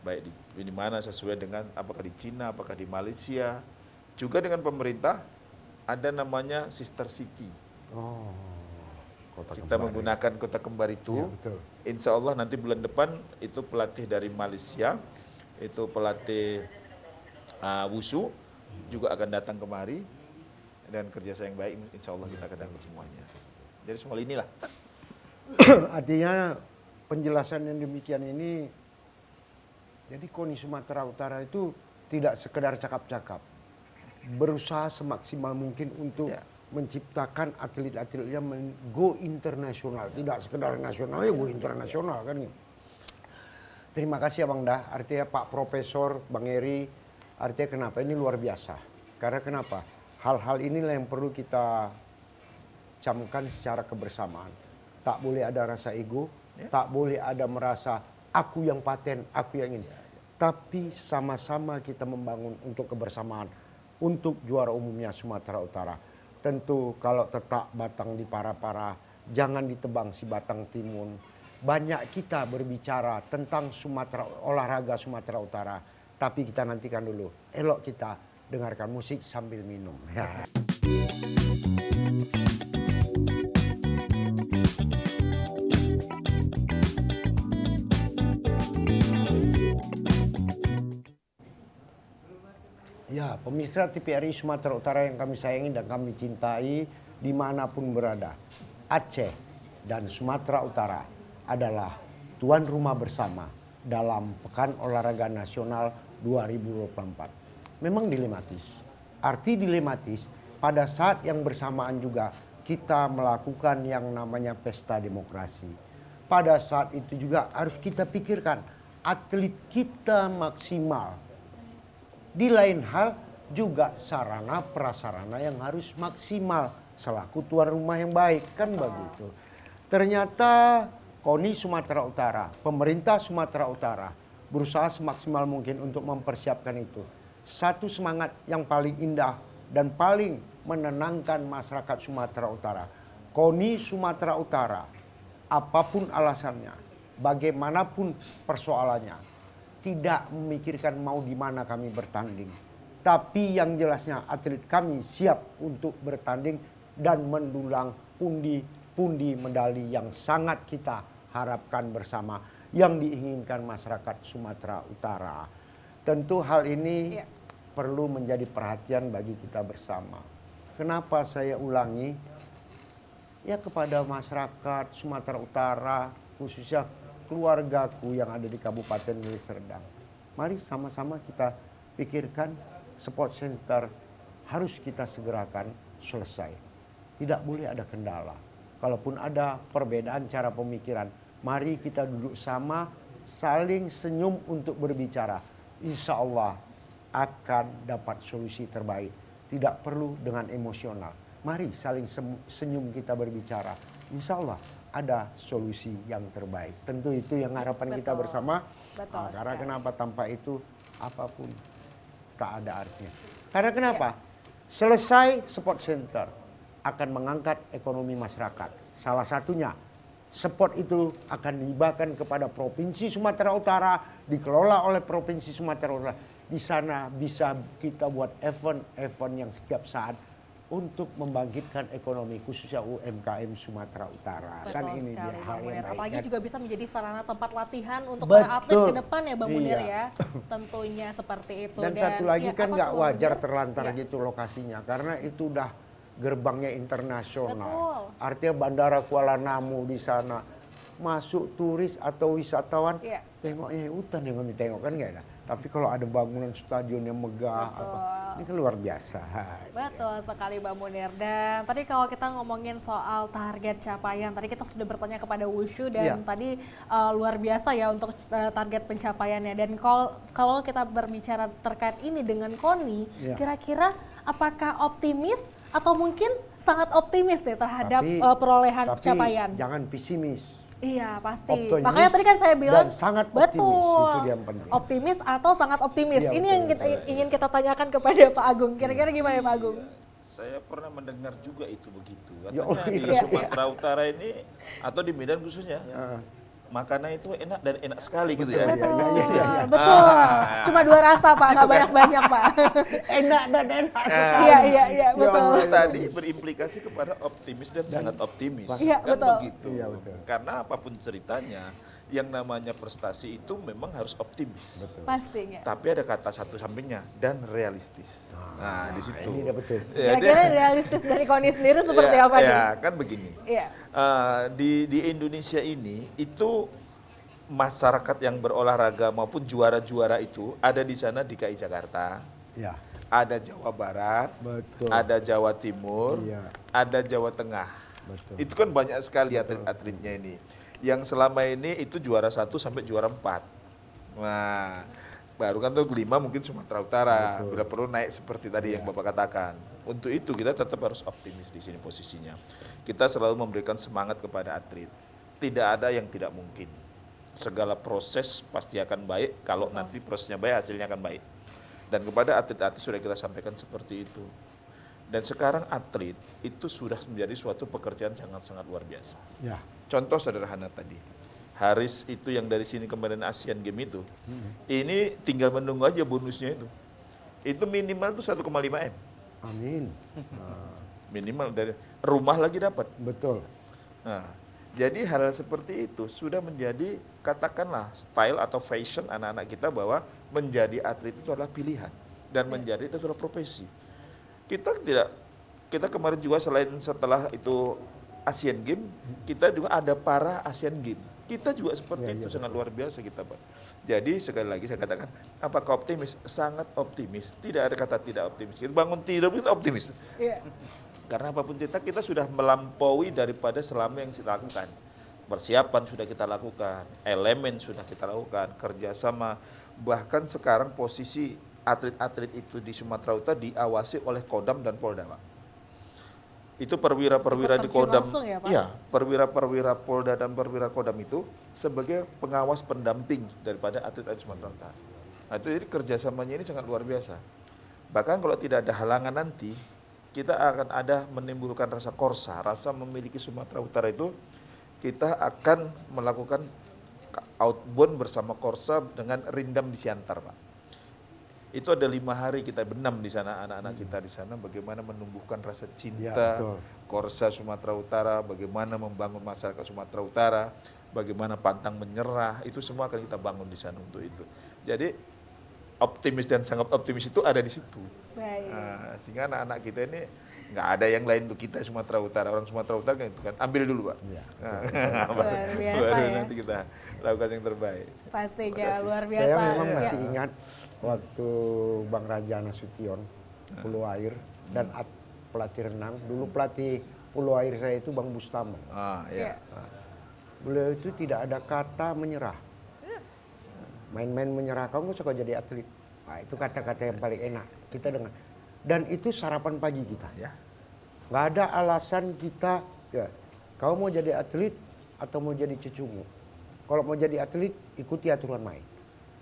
Baik di mana sesuai dengan apakah di Cina, apakah di Malaysia. Juga dengan pemerintah ada namanya Sister City. Kita menggunakan kota kembar itu. Ya, betul. Insya Allah nanti bulan depan itu pelatih dari Malaysia, itu pelatih wusu juga akan datang kemari dan kerjasama yang baik. Insya Allah kita akan dapat semuanya. Jadi semua inilah. Artinya penjelasan yang demikian ini, jadi KONI Sumatera Utara itu tidak sekedar cakap-cakap, berusaha semaksimal mungkin untuk menciptakan atlet-atlet yang go internasional, tidak sekedar nasional ya go internasional kan. Terima kasih Abang Dah, artinya Pak Profesor, Bang Eri, artinya kenapa ini luar biasa. Karena kenapa? Hal-hal inilah yang perlu kita camkan secara kebersamaan. Tak boleh ada rasa ego, tak boleh ada merasa aku yang paten, aku yang ini. Tapi sama-sama kita membangun untuk kebersamaan, untuk juara umumnya Sumatera Utara. Tentu kalau tetap batang di para-para, jangan ditebang si batang timun. Banyak kita berbicara tentang olahraga Sumatera Utara. Tapi kita nantikan dulu, elok kita dengarkan musik sambil minum. Ya. Ya, pemirsa TVRI Sumatera Utara yang kami sayangi dan kami cintai dimanapun berada. Aceh dan Sumatera Utara adalah tuan rumah bersama dalam Pekan Olahraga Nasional 2024. Memang dilematis. Arti dilematis pada saat yang bersamaan juga kita melakukan yang namanya pesta demokrasi. Pada saat itu juga harus kita pikirkan atlet kita maksimal. Di lain hal juga sarana prasarana yang harus maksimal selaku tuan rumah yang baik, kan begitu. Ternyata KONI Sumatera Utara, pemerintah Sumatera Utara berusaha semaksimal mungkin untuk mempersiapkan itu. Satu semangat yang paling indah dan paling menenangkan masyarakat Sumatera Utara. KONI Sumatera Utara, apapun alasannya, bagaimanapun persoalannya, tidak memikirkan mau di mana kami bertanding. Tapi yang jelasnya atlet kami siap untuk bertanding dan mendulang pundi-pundi medali yang sangat kita harapkan bersama yang diinginkan masyarakat Sumatera Utara. Tentu hal ini perlu menjadi perhatian bagi kita bersama. Kenapa saya ulangi? ya kepada masyarakat Sumatera Utara, khususnya keluargaku yang ada di Kabupaten Deli Serdang. Mari sama-sama kita pikirkan sport center harus kita segerakan selesai. Tidak boleh ada kendala. Kalaupun ada perbedaan cara pemikiran, mari kita duduk sama, saling senyum untuk berbicara. Insya Allah akan dapat solusi terbaik. Tidak perlu dengan emosional. Mari saling senyum kita berbicara. Insya Allah ada solusi yang terbaik. Tentu itu yang harapan kita bersama. Betul Karena sekali. kenapa tanpa itu apapun tak ada artinya. Karena kenapa? Selesai sport center akan mengangkat ekonomi masyarakat. Salah satunya sport itu akan dihibahkan kepada Provinsi Sumatera Utara, dikelola oleh Provinsi Sumatera Utara. Di sana bisa kita buat event-event yang setiap saat untuk membangkitkan ekonomi khususnya UMKM Sumatera Utara. Betul Kan ini sekali, dia Bang hal yang Munir. baik. Apalagi kan? juga bisa menjadi sarana tempat latihan untuk Betul. para atlet ke depan ya Bang Munir Iya. ya. Tentunya seperti itu. Dan satu lagi ya, kan apa nggak tuh, Bang wajar Munir? terlantar Ya. gitu lokasinya karena itu udah gerbangnya internasional. Betul. Artinya Bandara Kuala Namu di sana masuk turis atau wisatawan Iya. tengoknya hutan yang kami tengok kan nggak ada. Tapi kalau ada bangunan stadion yang megah Betul. ini kan luar biasa. Betul sekali Bang Munir. Dan tadi kalau kita ngomongin soal target capaian, tadi kita sudah bertanya kepada Wushu dan Iya. tadi luar biasa ya untuk target pencapaiannya. Dan kalau kita berbicara terkait ini dengan KONI, Iya. kira-kira apakah optimis atau mungkin sangat optimis deh terhadap perolehan tapi capaian? jangan pesimis. Iya pasti. Optimis Makanya tadi kan saya bilang dan sangat optimis. betul. Itu yang penting. Optimis atau sangat optimis. Iya, Ini betul, yang ingin kita tanyakan kepada Pak Agung. Kira-kira gimana Pak Agung? Saya pernah mendengar juga itu begitu. Ya, Katanya di iya. Sumatera Utara ini atau di Medan khususnya, makanan itu enak dan enak sekali gitu ya. Betul, iya. betul. Cuma 2 rasa Pak, nggak banyak-banyak Pak. Enak dan enak sekali. Iya, betul. Itu tadi berimplikasi kepada optimis dan sangat optimis. Iya, Kan betul. begitu. Iya, betul. Karena apapun ceritanya, yang namanya prestasi itu memang harus optimis. Pastinya. Tapi ada kata satu sampingnya dan realistis. Nah, di situ. Ini dia betul. Ya, Kira-kira realistis dari KONI sendiri seperti apa nih? Ya, kan begini. Iya. Di Indonesia ini itu masyarakat yang berolahraga maupun juara-juara itu ada di sana DKI Jakarta, Ya. ada Jawa Barat, Betul. ada Jawa Timur, Iya. ada Jawa Tengah. Betul. Itu kan banyak sekali atlet-atletnya ini. Yang selama ini itu juara 1 sampai juara 4. Nah, baru kan tuh 5 mungkin Sumatera Utara. Bila perlu naik seperti tadi yang Bapak katakan. Untuk itu kita tetap harus optimis di sini posisinya. Kita selalu memberikan semangat kepada atlet. Tidak ada yang tidak mungkin. Segala proses pasti akan baik kalau nanti prosesnya baik, hasilnya akan baik. Dan kepada atlet-atlet sudah kita sampaikan seperti itu. Dan sekarang atlet itu sudah menjadi suatu pekerjaan sangat-sangat luar biasa. Ya. Contoh sederhana tadi, Haris itu yang dari sini kemarin Asian Games itu, ini tinggal menunggu aja bonusnya itu. Itu minimal itu 1,5 M. Amin. Minimal dari rumah lagi dapat. Betul. Nah, jadi hal seperti itu sudah menjadi katakanlah style atau fashion anak-anak kita bahwa menjadi atlet itu adalah pilihan dan menjadi itu adalah profesi. Kita kemarin juga selain setelah itu Asian Games, kita juga ada para Asian Games. Kita juga seperti itu sangat luar biasa kita, Pak. Jadi sekali lagi saya katakan, apakah optimis? Sangat optimis. Tidak ada kata tidak optimis. Kita bangun tidur kita optimis. Iya. Karena apapun kita sudah melampaui daripada selama yang kita lakukan. Persiapan sudah kita lakukan, elemen sudah kita lakukan, kerjasama. Bahkan sekarang posisi atlet-atlet itu di Sumatera Utara diawasi oleh Kodam dan Polda, Pak. Itu perwira-perwira Ikut di terjun Kodam. langsung ya, Pak? Iya, perwira-perwira Polda dan perwira Kodam itu sebagai pengawas pendamping daripada atlet-atlet Sumatera Utara. Nah, itu jadi kerjasamanya ini sangat luar biasa. Bahkan kalau tidak ada halangan nanti, kita akan ada menimbulkan rasa korsa, rasa memiliki Sumatera Utara itu, kita akan melakukan outbound bersama korsa dengan rindam di Siantar, Pak. Itu ada 5 hari kita benam di sana, anak-anak kita di sana, bagaimana menumbuhkan rasa cinta, betul. korsa Sumatera Utara, bagaimana membangun masyarakat Sumatera Utara, bagaimana pantang menyerah, itu semua akan kita bangun di sana untuk itu. Jadi optimis dan sangat optimis itu ada di situ. Baik. Nah, sehingga anak-anak kita ini nggak ada yang lain untuk kita Sumatera Utara. Orang Sumatera Utara kan itu kan ambil dulu Pak. Iya, Nah, Luar biasa baru ya. nanti kita lakukan yang terbaik. Pastinya luar biasa. Saya memang Ya. masih ingat waktu Bang Raja Nasution, Pulau Air, dan pelatih renang. Dulu pelatih Pulau Air saya itu Bang Bustamo. Iya. Beliau itu tidak ada kata menyerah. Main-main menyerah, kamu nggak suka jadi atlet. Nah, itu kata-kata yang paling enak kita dengar. Dan itu sarapan pagi kita. Ya. Nggak ada alasan kita, ya, kau mau jadi atlet atau mau jadi cucumu. Kalau mau jadi atlet, ikuti aturan main.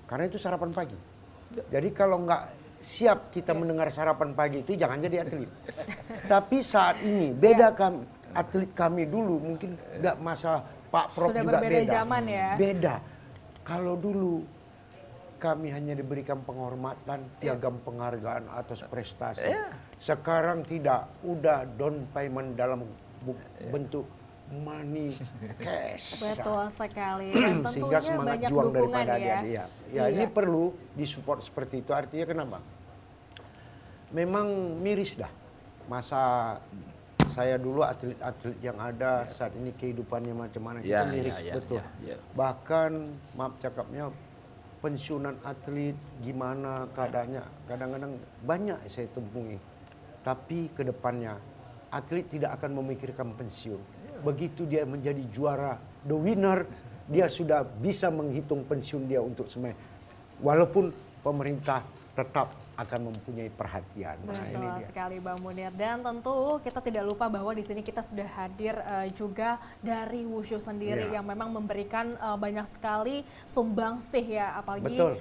Karena itu sarapan pagi. Jadi kalau nggak siap kita mendengar sarapan pagi itu, jangan jadi atlet. Tapi saat ini, beda kami, atlet kami dulu mungkin nggak masa Pak Prof Sudah juga berbeda beda. zaman ya. Beda. Kalau dulu kami hanya diberikan penghormatan, piagam penghargaan atas prestasi. Sekarang tidak, udah down payment dalam bentuk money cash. Betul sekali. Dan Sehingga tentunya semangat banyak juang dukungan daripada ya. dia. Ya, ini perlu disupport seperti itu. Artinya kenapa? Memang miris dah. Masa saya dulu atlet-atlet yang ada saat ini kehidupannya macam mana, kita miris betul. Bahkan maaf cakapnya, pensiunan atlet gimana keadaannya, kadang-kadang banyak saya temui. Tapi ke depannya atlet tidak akan memikirkan pensiun. Begitu dia menjadi juara, the winner, dia sudah bisa menghitung pensiun dia untuk semuanya. Walaupun pemerintah tetap akan mempunyai perhatian. Nah, ini Betul dia. sekali Bang Munir. Dan tentu kita tidak lupa bahwa di sini kita sudah hadir juga dari Wushu sendiri Iya. yang memang memberikan banyak sekali sumbangsih ya, apalagi Betul.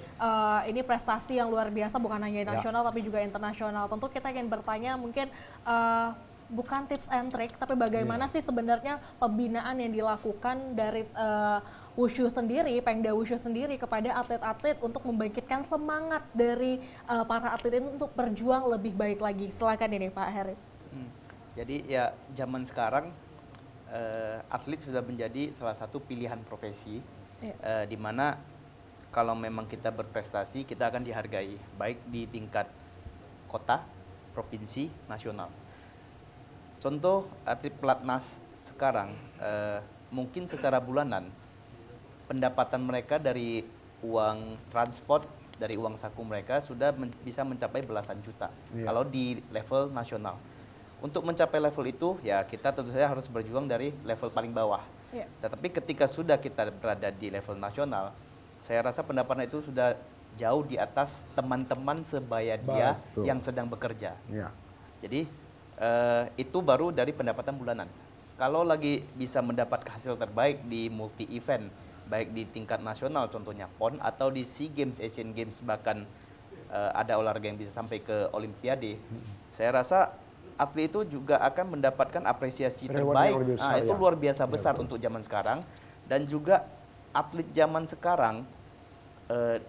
ini prestasi yang luar biasa bukan hanya nasional tapi juga internasional. Tentu kita ingin bertanya mungkin bukan tips and trick, tapi bagaimana sih sebenarnya pembinaan yang dilakukan dari Wushu sendiri, Pengda Wushu sendiri kepada atlet-atlet untuk membangkitkan semangat dari para atlet ini untuk berjuang lebih baik lagi. Silakan ini Pak Heri. Jadi ya zaman sekarang atlet sudah menjadi salah satu pilihan profesi di mana kalau memang kita berprestasi kita akan dihargai baik di tingkat kota, provinsi, nasional. Contoh atlet pelatnas sekarang mungkin secara bulanan pendapatan mereka dari uang transport, dari uang saku mereka sudah bisa mencapai belasan juta kalau di level nasional. Untuk mencapai level itu ya kita tentu saja harus berjuang dari level paling bawah. Tetapi ketika sudah kita berada di level nasional, saya rasa pendapatan itu sudah jauh di atas teman-teman sebaya dia Betul. yang sedang bekerja. Ya. Jadi itu baru dari pendapatan bulanan. Kalau lagi bisa mendapat hasil terbaik di multi event, baik di tingkat nasional contohnya PON atau di SEA Games, Asian Games, bahkan ada olahraga yang bisa sampai ke Olimpiade, saya rasa atlet itu juga akan mendapatkan apresiasi Reward terbaik. yang lebih besar, Itu ya. luar biasa besar betul. untuk zaman sekarang. Dan juga atlet zaman sekarang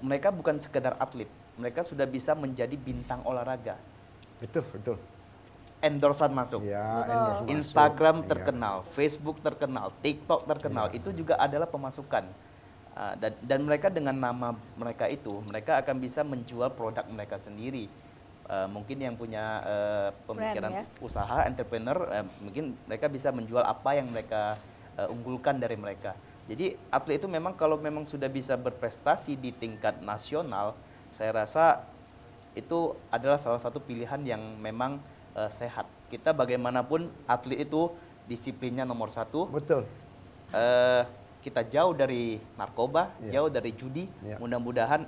mereka bukan sekedar atlet, mereka sudah bisa menjadi bintang olahraga. Betul, betul. Endorsan masuk. Ya, Betul. endorse masuk. Instagram Iya. terkenal, Facebook terkenal, TikTok terkenal, itu juga adalah pemasukan. Dan mereka dengan nama mereka itu, mereka akan bisa menjual produk mereka sendiri. Mungkin yang punya pemikiran Brand, ya? usaha, entrepreneur, mungkin mereka bisa menjual apa yang mereka unggulkan dari mereka. Jadi atlet itu memang kalau memang sudah bisa berprestasi di tingkat nasional, saya rasa itu adalah salah satu pilihan yang memang sehat. Kita bagaimanapun atlet itu disiplinnya nomor satu. Betul. Kita jauh dari narkoba, jauh dari judi. Mudah-mudahan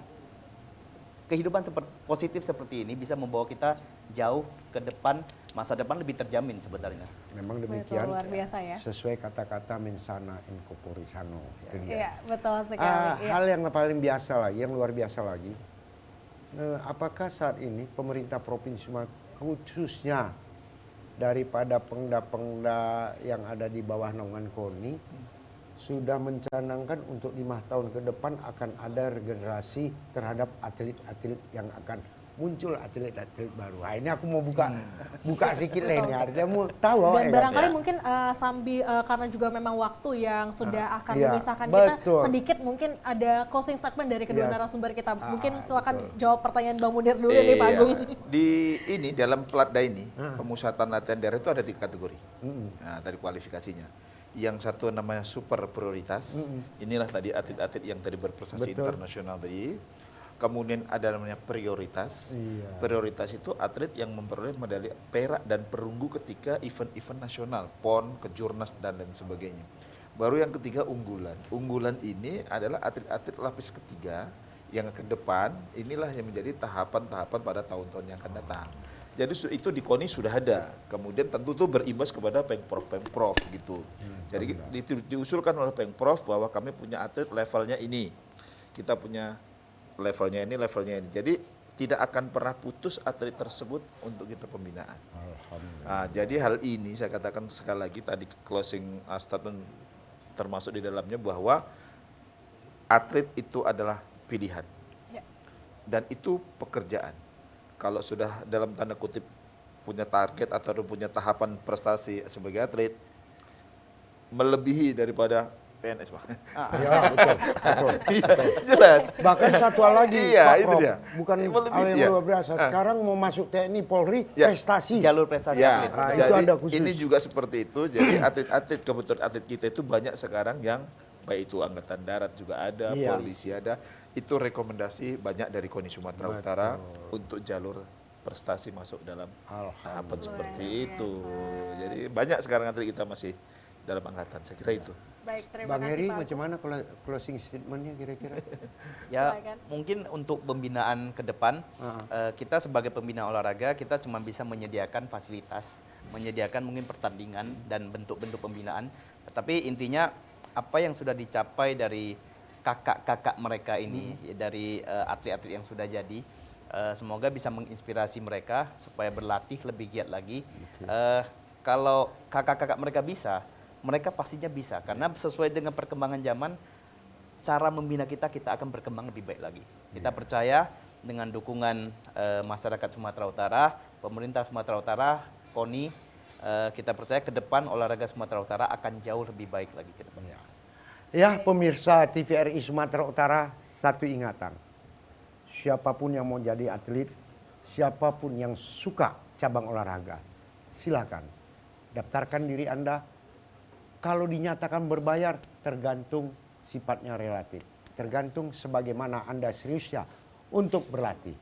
kehidupan positif seperti ini bisa membawa kita jauh ke depan, masa depan lebih terjamin sebenarnya. Memang Betul, demikian. luar biasa ya. Sesuai kata-kata mensana in corpore sano. Itu dia. Iya, betul sekali. Iya. Hal yang paling biasa lagi, yang luar biasa lagi, apakah saat ini pemerintah Provinsi Sumatera khususnya daripada pengda-pengda yang ada di bawah naungan KONI sudah mencanangkan untuk 5 tahun ke depan akan ada regenerasi terhadap atlet-atlet yang akan muncul atlet-atlet baru. Nah, ini aku mau buka sedikit lainnya. Artinya mau tahu. Dan barangkali mungkin sambil karena juga memang waktu yang sudah akan memisahkan kita, sedikit mungkin ada closing statement dari kedua narasumber kita. Mungkin silakan jawab pertanyaan Bang Munir dulu nih Pak Agung. Di dalam Platda ini, pemusatan latihan daerah itu ada 3 kategori. Nah, tadi kualifikasinya. Yang satu namanya super prioritas. Inilah tadi atlet-atlet yang tadi berprestasi internasional tadi. Kemudian ada namanya prioritas. Prioritas itu atlet yang memperoleh medali perak dan perunggu ketika event-event nasional, PON, Kejurnas dan lain sebagainya. Baru yang ketiga unggulan. Unggulan ini adalah atlet-atlet lapis ketiga yang ke depan, inilah yang menjadi tahapan-tahapan pada tahun-tahun yang akan datang. Jadi itu di KONI sudah ada. Kemudian tentu itu berimbas kepada Pemprov gitu. Jadi diusulkan oleh Pemprov bahwa kami punya atlet levelnya ini. Kita punya levelnya ini. Jadi tidak akan pernah putus atlet tersebut untuk kita pembinaan. Nah, jadi hal ini saya katakan sekali lagi tadi closing statement termasuk di dalamnya bahwa atlet itu adalah pilihan. Dan itu pekerjaan. Kalau sudah dalam tanda kutip punya target atau punya tahapan prestasi sebagai atlet melebihi daripada PNS, Pak. Ya, betul. Jelas. Bahkan satu hal lagi, Iya, Pak itu Prof. dia. Bukan Lebih, hal yang iya. luar biasa. Sekarang mau masuk TNI, Polri, Ya. prestasi. Jalur prestasi Ya, atlet. Nah, itu jadi ada khusus. ini juga seperti itu. Jadi atlet-atlet, kebetulan atlet kita itu banyak sekarang yang baik itu angkatan darat juga ada, Iya. polisi ada. Itu rekomendasi banyak dari KONI Sumatera Utara untuk jalur prestasi masuk dalam tahapan seperti itu. Jadi banyak sekarang atlet kita masih dalam angkatan. Saya kira itu. Baik, terima Bang kasih Heri, Pak. macam mana kalau closing statementnya kira-kira? Ya, Silakan. mungkin untuk pembinaan ke depan, kita sebagai pembina olahraga, kita cuma bisa menyediakan fasilitas, menyediakan mungkin pertandingan dan bentuk-bentuk pembinaan. Tetapi intinya apa yang sudah dicapai dari kakak-kakak mereka ini, dari atlet-atlet yang sudah jadi, semoga bisa menginspirasi mereka supaya berlatih lebih giat lagi. Kalau kakak-kakak mereka bisa, mereka pastinya bisa. Karena sesuai dengan perkembangan zaman, cara membina kita akan berkembang lebih baik lagi. Kita percaya dengan dukungan masyarakat Sumatera Utara, pemerintah Sumatera Utara, KONI, kita percaya ke depan olahraga Sumatera Utara akan jauh lebih baik lagi ke depan. Ya, pemirsa TVRI Sumatera Utara, satu ingatan. Siapapun yang mau jadi atlet, siapapun yang suka cabang olahraga, silakan daftarkan diri Anda. Kalau dinyatakan berbayar, tergantung sifatnya relatif. Tergantung sebagaimana Anda seriusnya untuk berlatih.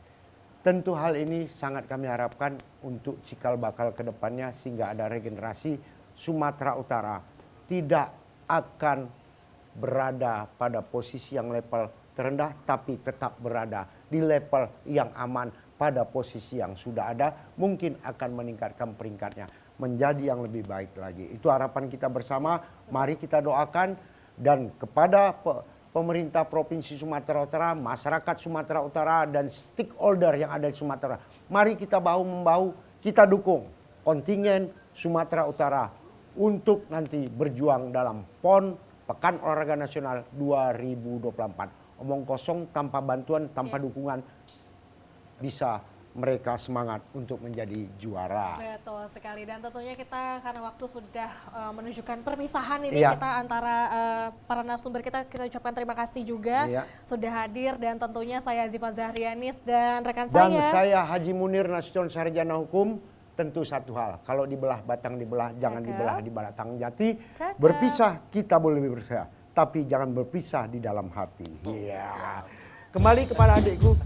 Tentu hal ini sangat kami harapkan untuk cikal bakal ke depannya sehingga ada regenerasi. Sumatera Utara tidak akan berada pada posisi yang level terendah, tapi tetap berada di level yang aman pada posisi yang sudah ada, mungkin akan meningkatkan peringkatnya menjadi yang lebih baik lagi. Itu harapan kita bersama. Mari kita doakan, dan kepada pemerintah Provinsi Sumatera Utara, masyarakat Sumatera Utara, dan stakeholder yang ada di Sumatera, mari kita bahu-membahu, kita dukung kontingen Sumatera Utara untuk nanti berjuang dalam PON Pekan Olahraga Nasional 2024. Omong kosong tanpa bantuan, tanpa dukungan, bisa mereka semangat untuk menjadi juara. Betul sekali, dan tentunya kita karena waktu sudah menunjukkan perpisahan ini, kita antara para narasumber kita ucapkan terima kasih juga sudah hadir, dan tentunya saya Ziva Zahrianis dan rekan Dan saya Haji Munir Nasution, sarjana hukum. Tentu satu hal, kalau dibelah batang dibelah, jangan dibelah di batang jati. Berpisah kita boleh berpisah, tapi jangan berpisah di dalam hati. Iya. Kembali kepada adikku.